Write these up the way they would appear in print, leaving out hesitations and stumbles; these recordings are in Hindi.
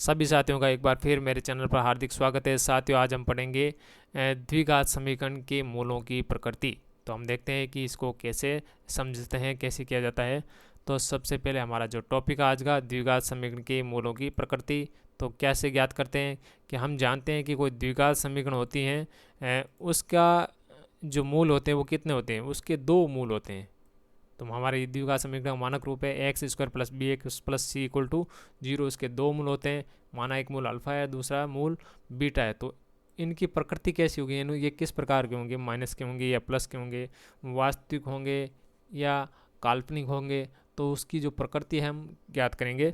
सभी साथियों का एक बार फिर मेरे चैनल पर हार्दिक स्वागत है। साथियों, आज हम पढ़ेंगे द्विघात समीकरण के मूलों की प्रकृति। तो हम देखते हैं कि इसको कैसे समझते हैं, कैसे किया जाता है। तो सबसे पहले हमारा जो टॉपिक आज का द्विघात समीकरण के मूलों की प्रकृति। तो कैसे ज्ञात करते हैं कि हम जानते हैं कि कोई द्विघात समीकरण होती हैं, उसका जो मूल होते हैं वो कितने होते हैं, उसके दो मूल होते हैं। तो हमारे द्विघात समीकरण का मानक रूप है x square plus b x plus c equal to zero. इसके दो मूल होते हैं, माना एक मूल अल्फा है, दूसरा मूल बीटा है। तो इनकी प्रकृति कैसी होगी, यानी ये किस प्रकार के होंगे, माइनस के होंगे या प्लस के होंगे, वास्तविक होंगे या काल्पनिक होंगे। तो उसकी जो प्रकृति है हम ज्ञात करेंगे।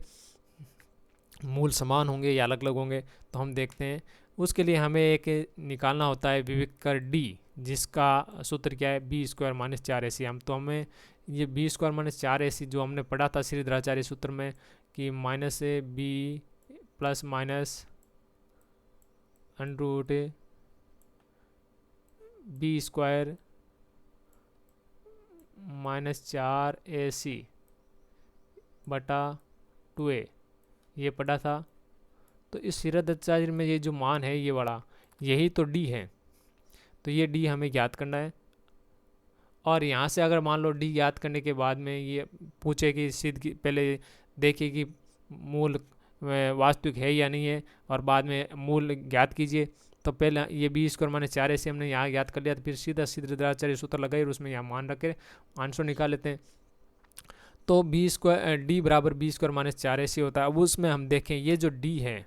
मूल समान होंगे या अलग अलग होंगे, तो हम देखते हैं। उसके लिए हमें एक निकालना होता है विविक्त कर डी, जिसका सूत्र क्या है, बी स्क्वायर माइनस 4ac। हम तो हमें ये बी स्क्वायर माइनस 4ac जो हमने पढ़ा था श्रीधराचार्य सूत्र में कि माइनस से b plus minus under b square minus 4ac बटा 2a, ये पढ़ा था। तो इस श्रीधराचार्य में ये जो मान है ये बड़ा, यही तो डी है। तो ये डी हमें ज्ञात करना है। और यहाँ से अगर मान लो डी ज्ञात करने के बाद में ये पूछे कि सिद्ध की, पहले देखिए कि मूल वास्तविक है या नहीं है, और बाद में मूल ज्ञात कीजिए। तो पहले ये बी स्क्वायर माइनस 4ac हमने यहाँ ज्ञात कर लिया, तो फिर सीधा श्रीधराचार्य सूत्र लगाए और उसमें यहाँ मान रख के आंसर निकाल लेते हैं। तो बी स्क्वायर डी बराबर बी स्क्वायर माइनस 4ac होता है। अब उसमें हम देखें ये जो डी है,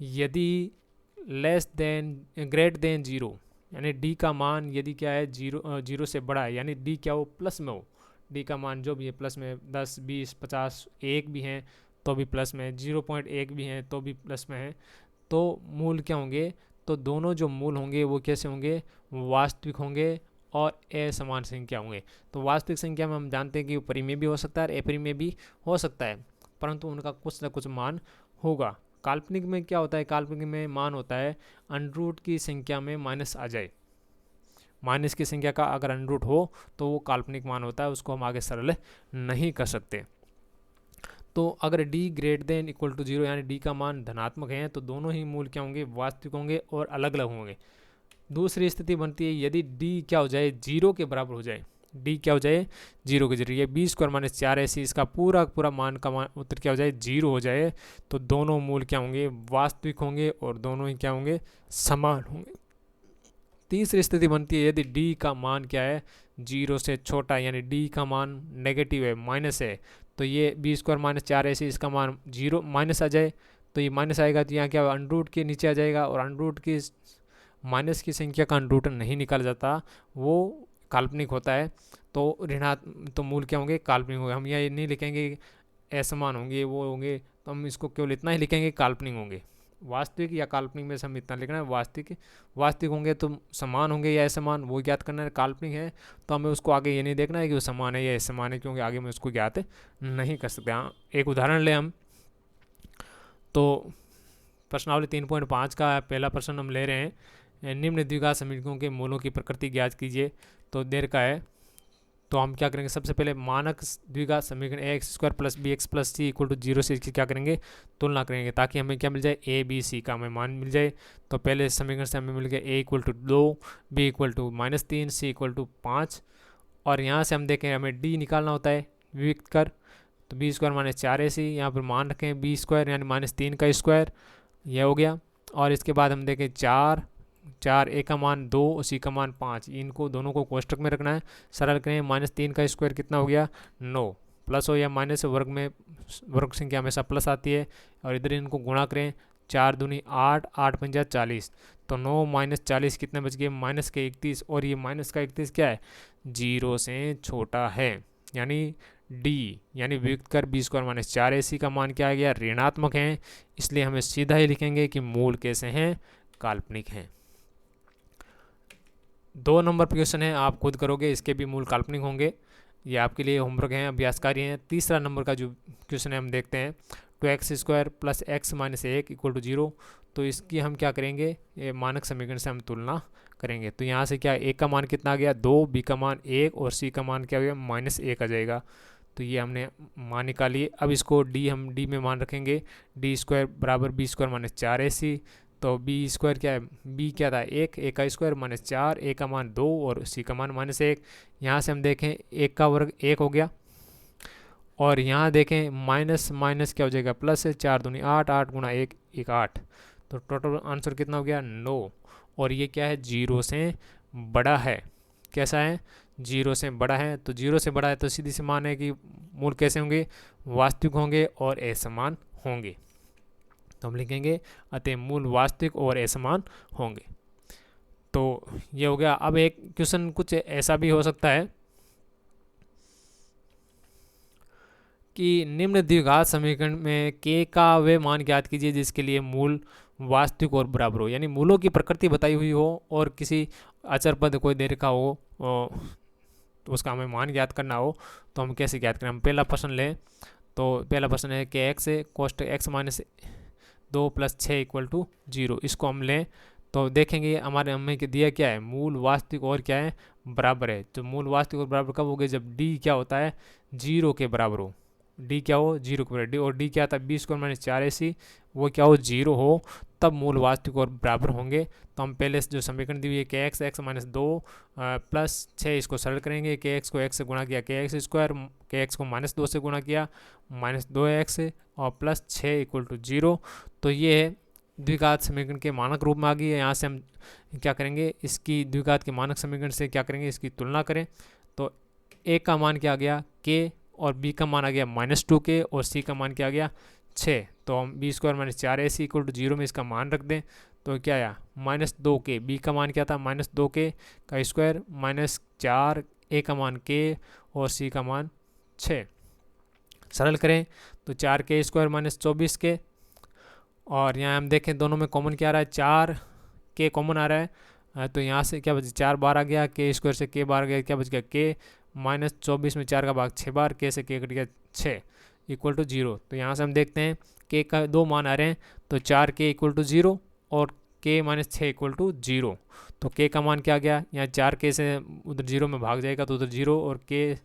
यदि less than greater than zero, यानी डी का मान यदि क्या है, जीरो से बड़ा है, यानी डी क्या हो, प्लस में हो। डी का मान जो भी है प्लस में, 10 20 50 एक भी हैं तो भी प्लस में, 0.1 भी हैं तो भी प्लस में है। तो मूल क्या होंगे, तो दोनों जो मूल होंगे वो कैसे होंगे, वास्तविक होंगे और असमान संख्या होंगे। तो वास्तविक संख्या में हम जानते हैं कि परिमेय भी हो सकता है और अपरिमेय भी हो सकता है, परंतु उनका कुछ ना कुछ मान होगा। काल्पनिक में क्या होता है, काल्पनिक में मान होता है अंडरूट की संख्या में माइनस आ जाए। माइनस की संख्या का अगर अंडरूट हो तो वो काल्पनिक मान होता है, उसको हम आगे सरल नहीं कर सकते। तो अगर D greater than equal to zero, यानी डी का मान धनात्मक है, तो दोनों ही मूल क्या होंगे, वास्तविक होंगे और अलग अलग होंगे। दूसरी स्थिति बनती है यदि डी क्या हो जाए, जीरो के बराबर हो जाए। डी क्या हो जाए, जीरो के जरिए बी स्क्वायर माइनस 4ac, इसका पूरा पूरा मान का मान उत्तर क्या हो जाए, जीरो हो जाए। तो दोनों मूल क्या होंगे, वास्तविक होंगे और दोनों ही क्या होंगे, समान होंगे। तीसरी स्थिति बनती है यदि डी का मान क्या है, जीरो से छोटा, यानी डी का मान नेगेटिव है, माइनस है। तो ये बी स्क्वायर माइनस 4ac इसका मान जीरो माइनस आ जाए। तो ये माइनस आएगा तो यहाँ क्या अंडरूट के नीचे आ जाएगा, और अंडरूट की माइनस की संख्या का अंडरूट नहीं निकाला जाता, वो काल्पनिक होता है। तो ऋणात्मक, तो मूल क्या होंगे, काल्पनिक होंगे। हम यहाँ नहीं लिखेंगे असमान होंगे वो होंगे, तो हम इसको केवल इतना ही लिखेंगे काल्पनिक होंगे। वास्तविक या काल्पनिक में से हम इतना लिखना है, वास्तविक होंगे तो समान होंगे या असमान, वो ज्ञात करना है। काल्पनिक है तो हमें उसको आगे ये नहीं देखना है कि वो समान है या असमान है, क्योंकि आगे में उसको ज्ञात नहीं कर सकते। हाँ, एक उदाहरण लें हम। तो प्रश्नावली 3.5 का पहला प्रश्न हम ले रहे हैं, निम्न द्विघात समीकरणों के मूलों की प्रकृति ज्ञात कीजिए। तो देर का है, तो हम क्या करेंगे, सबसे पहले मानक द्विघात समीकरण x square plus b x plus c equal to zero से इसकी क्या करेंगे, तुलना करेंगे, ताकि हमें क्या मिल जाए, ए बी सी का हमें मान मिल जाए। तो पहले समीकरण से हमें मिल गया A equal to 2, B equal to -3, C equal to 5। और यहाँ से हम देखें हमें डी निकालना होता है विविक्त कर। तो बी स्क्वायर माइनस 4ac, यहाँ पर मान रखें बी स्क्वायर यानी -3 का स्क्वायर, यह हो गया। और इसके बाद हम देखें 4 ए का मान 2 और सी का मान 5, इनको दोनों को कोष्टक में रखना है। सरल करें, -3 का स्क्वायर कितना हो गया, 9, प्लस हो या माइनस वर्ग में, वर्ग संख्या हमेशा प्लस आती है। और इधर इनको गुणा करें, 4 दूनी 8, 8 पंजा 40। तो 9 माइनस 40 कितने बच गए, माइनस के 31। और ये माइनस का 31 क्या है, जीरो से छोटा है, यानी डी यानी वियुक्त कर बी स्क्वायर माइनस 4ac का मान क्या आ गया, ऋणात्मक है। इसलिए हमें सीधा ही लिखेंगे कि मूल कैसे हैं, काल्पनिक हैं। 2 नंबर क्वेश्चन है, आप खुद करोगे, इसके भी मूल काल्पनिक होंगे। ये आपके लिए होमवर्क है, अभ्यास कार्य है। तीसरा नंबर का जो क्वेश्चन है हम देखते हैं, 2x square plus x minus 1 equal to 0। तो इसकी हम क्या करेंगे, ये मानक समीकरण से हम तुलना करेंगे। तो यहाँ से क्या, ए का मान कितना आ गया, 2, बी का मान 1 और सी का मान क्या हो गया, -1 आ जाएगा। तो ये हमने मान निकाली। अब इसको डी हम डी में मान रखेंगे, डी स्क्वायर बराबर बी स्क्वायर माइनस 4ac। तो बी स्क्वायर क्या है, बी क्या था 1, ए का स्क्वायर माइनस 4, ए का मान 2 और सी का मान -1। यहाँ से हम देखें 1 का वर्ग 1 हो गया, और यहाँ देखें माइनस माइनस क्या हो जाएगा प्लस है, 4 दूनी 8, 8 गुना 1 1 8। तो टोटल आंसर कितना हो गया 9। और ये क्या है, जीरो से बड़ा है। कैसा है, जीरो से बड़ा है। तो जीरो से बड़ा है तो सीधी सी मान है कि मूल कैसे होंगे, वास्तविक होंगे और असमान होंगे। तो हम लिखेंगे अतः मूल वास्तविक और असमान होंगे। तो ये हो गया। अब एक क्वेश्चन कुछ ऐसा भी हो सकता है कि निम्न द्विघात समीकरण में के का वे मान ज्ञात कीजिए जिसके लिए मूल वास्तविक और बराबर हो, यानी मूलों की प्रकृति बताई हुई हो और किसी अचर पद कोई दे रखा हो तो उसका हमें मान ज्ञात करना हो। तो हम कैसे ज्ञात करें, हम पहला प्रश्न लें। तो पहला प्रश्न है कि एक्स कोष्टक एक्स माइनस 2 + 6 = 0। इसको हम लें तो देखेंगे हमारे हमें दिया क्या है, मूल वास्तविक और क्या है, बराबर है। तो मूल वास्तविक और बराबर कब हो गए, जब डी क्या होता है 0 के बराबर हो। डी क्या हो 0 के बराबर, डी और डी क्या था बी स्क्वायर माइनस 4ac, वो क्या हो 0 हो, तब मूल वास्तविक और बराबर होंगे। तो हम पहले जो समीकरण दी हुई है के एक्स माइनस 2 + 6, इसको सरल करेंगे। के एक्स को एक्स से गुणा किया के एक्स स्क्वायर, के एक्स को -2 से गुणा किया -2x और प्लस 6 = 0। तो ये है द्विघात समीकरण के मानक रूप में आ गई है। यहाँ से हम क्या करेंगे, इसकी द्विघात के मानक समीकरण से क्या करेंगे, इसकी तुलना करें। तो ए का मान क्या आ गया के, और बी का मान आ गया -2k, और सी का मान क्या आ गया 6। तो हम बी स्क्वायर माइनस 4ac = 0 में इसका मान रख दें। तो क्या आया -2k, बी का मान क्या था -2k का स्क्वायर -4, ए का मान k और सी का मान 6। सरल करें तो 4k स्क्वायर -24k, और यहाँ हम देखें दोनों में कॉमन क्या आ रहा है, 4k कॉमन आ रहा है। तो यहाँ से क्या बचा 4 बार आ गया, के स्क्वायर से k बार गया, क्या बच गया k -24 में 4 का भाग 6 बार, k से k कट गया 6 = 0। तो यहाँ से हम देखते हैं k का 2 मान आ रहे हैं, तो 4k = 0 और k - 6 = 0। तो k का मान क्या आ गया, यहाँ 4k से उधर 0 में भाग जाएगा तो उधर 0, और k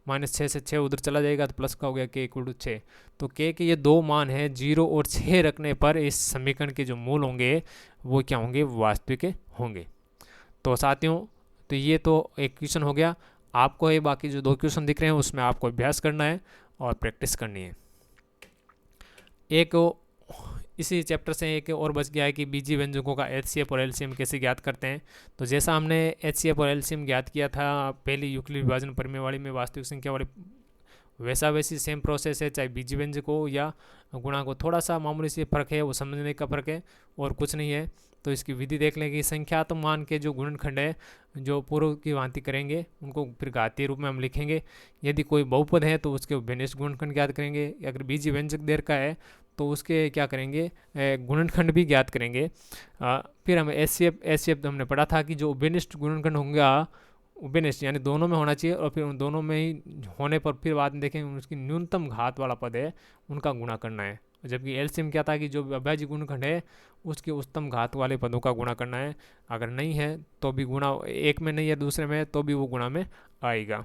-6 से 6 उधर चला जाएगा तो प्लस का हो गया k = 6। तो k के ये 2 मान हैं, 0 और 6 रखने पर इस समीकरण के जो मूल होंगे वो क्या होंगे, वास्तविक होंगे। तो साथियों, तो ये तो एक क्वेश्चन हो गया। आपको ये बाकी जो 2 क्वेश्चन दिख रहे हैं उसमें आपको अभ्यास करना है और प्रैक्टिस करनी है। एक इसी चैप्टर से एक और बच गया है कि बीजीय व्यंजकों का एचसीएफ और एलसीएम कैसे ज्ञात करते हैं। तो जैसा हमने एचसीएफ और एलसीएम ज्ञात किया था पहली यूक्लिड विभाजन प्रमेय वाली में वास्तविक संख्या वाली, वैसा वैसी सेम प्रोसेस है, चाहे बीजीय व्यंजक हो या गुणा को। थोड़ा सा मामूली से फर्क है, वो समझने का फर्क है और कुछ नहीं है। तो इसकी विधि देख लें कि संख्यात्मक मान के जो गुणनखंड है जो पूर्व की भांति करेंगे उनको फिर घातीय रूप में हम लिखेंगे। यदि कोई बहुपद है तो उसके भिन्नष्ट गुणनखंड ज्ञात करेंगे। अगर बीजीय व्यंजक देर का है तो उसके क्या करेंगे, गुणनखंड भी ज्ञात करेंगे। फिर हम एचसीएफ हमने पढ़ा था कि जो भिन्नष्ट गुणनखंड होंगे उभयनिष्ठ यानी दोनों में होना चाहिए, और फिर उन दोनों में ही होने पर फिर बाद में देखेंगे उसकी न्यूनतम घात वाला पद है उनका गुणा करना है। जबकि एलसीएम क्या था कि जो अभाज्य गुणनखंड है उसके उच्चतम घात वाले पदों का गुणा करना है। अगर नहीं है तो भी गुणा, एक में नहीं है दूसरे में है तो भी वो गुणा में आएगा।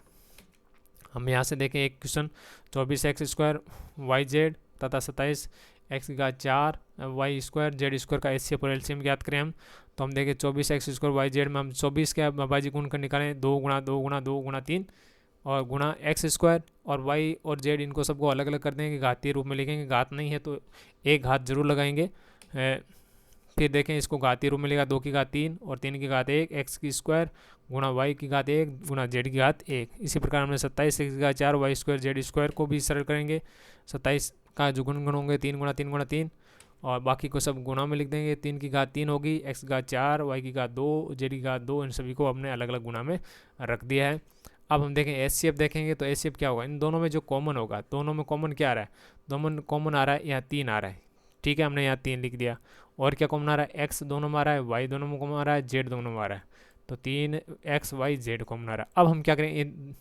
हम यहाँ से देखें एक क्वेश्चन, 24x² YZ तथा 27x4 y² z² का एचसीएफ और एलसीएम ज्ञात करें हम। तो हम देखें 24x² YZ में हम 24 के अभाज्य गुणनखंड निकालें, 2 गुणा 2 गुणा 2 गुणा 3 और गुणा x², और y और z इनको सबको अलग अलग कर देंगे, घातीय रूप में लिखेंगे। घात नहीं है तो एक घात जरूर लगाएंगे। फिर देखें इसको घातीय रूप में लिखा, 2 की घात 3 और 3 की घात 1 x² गुणा y की घात 1 गुणा z की घात 1। इसी प्रकार हमने 27 x की घात 4 y² z² को भी सरल करेंगे। 27 का जो गुणनखंड होंगे 3 गुणा 3 गुणा 3, और बाकी को सब गुणा में लिख देंगे। 3 की घात 3 होगी, x की घात 4 y की घात 2 z की घात 2, इन सभी को हमने अलग अलग गुणा में रख दिया है। अब हम देखें एचसीएफ देखेंगे तो एचसीएफ क्या होगा, इन दोनों में जो कॉमन होगा, दोनों में कॉमन क्या आ रहा है, दोनों कॉमन आ रहा है यहाँ 3 आ रहा है। ठीक है, हमने यहाँ 3 लिख दिया। और क्या कॉमन आ रहा है, x दोनों में आ रहा है, y दोनों में कॉमन आ रहा है, z दोनों में आ रहा है। तो 3x y z कॉमन आ रहा है। अब हम क्या करें, इन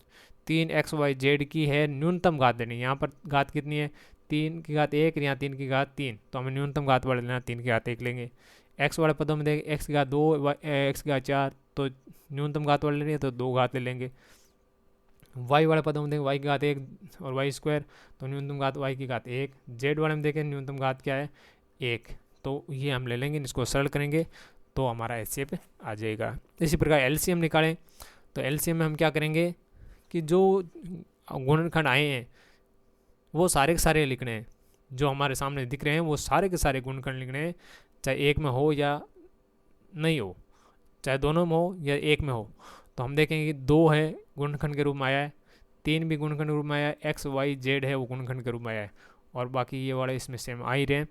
3x y z की है न्यूनतम घात देनी। यहाँ पर घात कितनी है, 3 की घात 1, यहाँ 3 की घात 3, तो हमें न्यूनतम घात वाले लेना, 3 की घात 1 लेंगे। x वाले पदों में देखें x की घात 2 x की घात 4, तो न्यूनतम घात वाले लेनी है तो 2 घात ले लेंगे। वाई वाले पदों में देखें वाई की घात 1 और वाई स्क्वायर, तो न्यूनतम घात वाई की घात 1। जेड वाले में देखें न्यूनतम घात क्या है 1, तो ये हम ले लेंगे, इसको सरल करेंगे तो हमारा एचसीएफ आ जाएगा। इसी प्रकार एलसीएम निकालें, तो एलसीएम में हम क्या करेंगे कि जो गुणनखंड आए हैं वो सारे के सारे लिखने हैं, जो हमारे सामने दिख रहे हैं वो सारे के सारे गुणनखंड लिखने हैं, चाहे एक में हो या नहीं हो, चाहे दोनों में हो या एक में हो। तो हम देखेंगे कि 2 है गुणनखंड के रूप में आया है, 3 भी गुणनखंड के रूप में आया है, एक्स वाई जेड है वो गुणनखंड के रूप में आया है, और बाकी ये वाले इसमें सेम आ ही रहे हैं।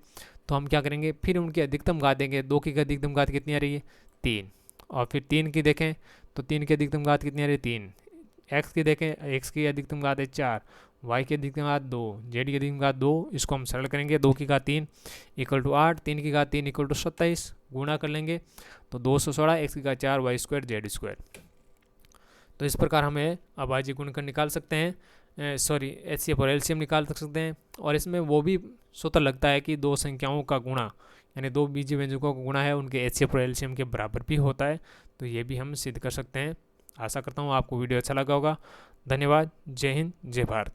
तो हम क्या करेंगे, फिर उनकी अधिकतम घात देंगे। 2 की अधिकतम घात कितनी आ रही है 3, और फिर 3 की देखें तो 3 की अधिकतम घात कितनी आ रही है 3। एक्स की देखें, एक्स की अधिकतम घात है 4, वाई की अधिकतम घात 2, जेड की अधिकतम घात 2। इसको हम सरल करेंगे, 2 की घात 3 इक्वल टू 8, 3 की घात 3 इक्वल टू 27, गुणा कर लेंगे तो 216, एक्स की घात 4 वाई स्क्वायर जेड स्क्वायर। तो इस प्रकार हमें अभाज्य गुणनखंड निकाल सकते हैं, सॉरी एचसीएफ और एलसीएम निकाल सकते हैं। और इसमें वो भी स्वतः लगता है कि दो संख्याओं का गुणा, यानी दो बीजीय व्यंजकों का गुणा है उनके एचसीएफ और एलसीएम के बराबर भी होता है, तो ये भी हम सिद्ध कर सकते हैं। आशा करता हूँ आपको वीडियो अच्छा लगा होगा। धन्यवाद। जय हिंद, जय भारत।